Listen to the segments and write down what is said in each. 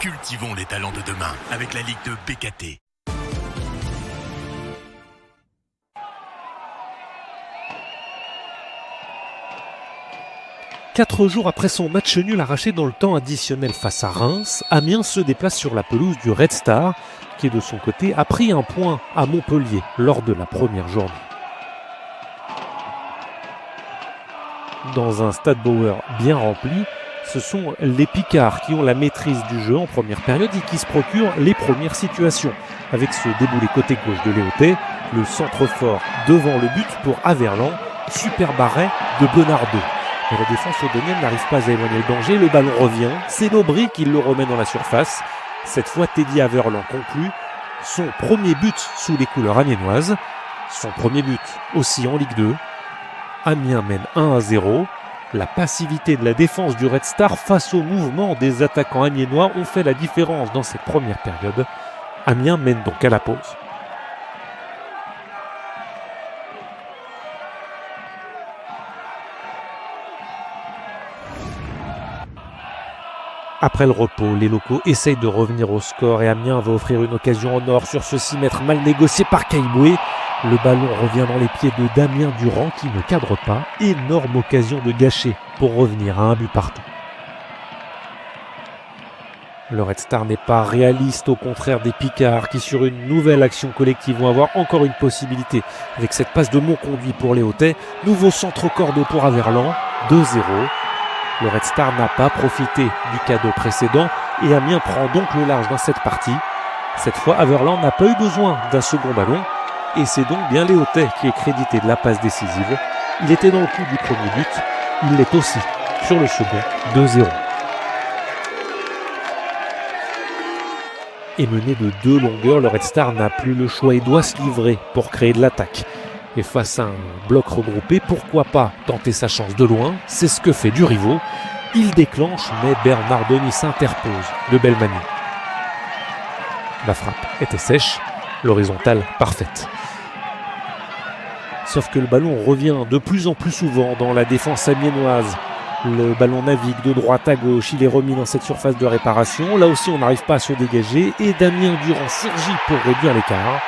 Cultivons les talents de demain avec la Ligue de BKT. Quatre jours après son match nul arraché dans le temps additionnel face à Reims, Amiens se déplace sur la pelouse du Red Star, qui de son côté a pris un point à Montpellier lors de la première journée. Dans un Stade Bauer bien rempli, ce sont les Picards qui ont la maîtrise du jeu en première période et qui se procurent les premières situations. Avec ce déboulé côté gauche de Léoté, le centre fort devant le but pour Averland, super arrêt de Benardo. Mais la défense odonienne n'arrive pas à éloigner le danger, le ballon revient, c'est Lobry qui le remet dans la surface. Cette fois, Teddy Averland conclut son premier but sous les couleurs amiénoises, son premier but aussi en Ligue 2. Amiens mène 1-0. La passivité de la défense du Red Star face au mouvement des attaquants amiénois ont fait la différence dans cette première période. Amiens mène donc à la pause. Après le repos, les locaux essayent de revenir au score et Amiens va offrir une occasion en or sur ce 6 mètres mal négocié par Caïboué. Le ballon revient dans les pieds de Damien Durand qui ne cadre pas. Énorme occasion de gâcher pour revenir à un but partout. Le Red Star n'est pas réaliste, au contraire des Picards qui sur une nouvelle action collective vont avoir encore une possibilité. Avec cette passe de Monconduit pour Léotet, nouveau centre cordeau pour Averland, 2-0. Le Red Star n'a pas profité du cadeau précédent et Amiens prend donc le large dans cette partie. Cette fois, Averland n'a pas eu besoin d'un second ballon et c'est donc bien Léotet qui est crédité de la passe décisive. Il était dans le coup du premier but, il l'est aussi sur le second, 2-0. Et mené de 2 longueurs, le Red Star n'a plus le choix et doit se livrer pour créer de l'attaque. Et face à un bloc regroupé, pourquoi pas tenter sa chance de loin? C'est ce que fait Durivo. Il déclenche, mais Bernardoni s'interpose de belle manière. La frappe était sèche, l'horizontale parfaite. Sauf que le ballon revient de plus en plus souvent dans la défense amiénoise. Le ballon navigue de droite à gauche, il est remis dans cette surface de réparation. Là aussi, on n'arrive pas à se dégager et Damien Durand surgit pour réduire l'écart.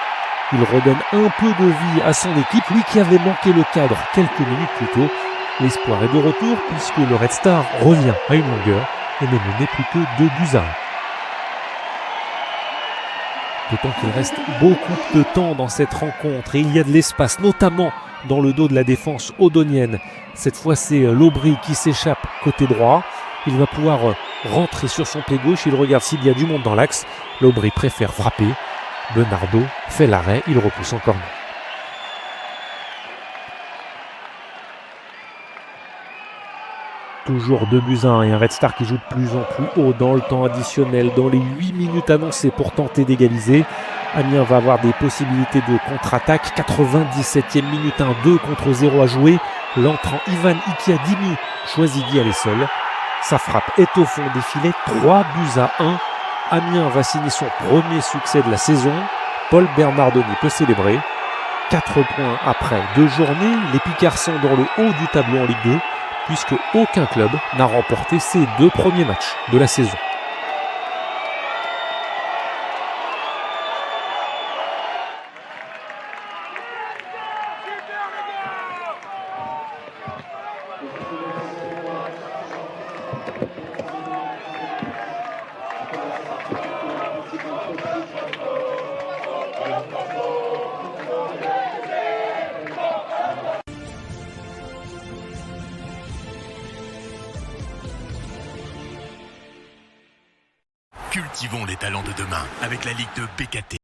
Il redonne un peu de vie à son équipe, lui qui avait manqué le cadre quelques minutes plus tôt. L'espoir est de retour puisque le Red Star revient à une longueur et n'est mené plus que 2-1. D'autant qu'il reste beaucoup de temps dans cette rencontre et il y a de l'espace, notamment dans le dos de la défense odonienne. Cette fois, c'est Lobry qui s'échappe côté droit. Il va pouvoir rentrer sur son pied gauche. Il regarde s'il y a du monde dans l'axe. Lobry préfère frapper. Benardo fait l'arrêt, il repousse encore mieux. Toujours 2-1 et un Red Star qui joue de plus en plus haut dans le temps additionnel, dans les 8 minutes annoncées pour tenter d'égaliser. Amiens va avoir des possibilités de contre-attaque. 97e minute, 1-2 contre 0 à jouer. L'entrant Ivan Ikiadimi choisit d'y aller seul. Sa frappe est au fond des filets, 3-1. Amiens va signer son premier succès de la saison. Paul Bernardoni peut célébrer. 4 points après 2 journées, les Picards sont dans le haut du tableau en Ligue 2, puisque aucun club n'a remporté ses 2 premiers matchs de la saison. Cultivons les talents de demain avec la Ligue de BKT.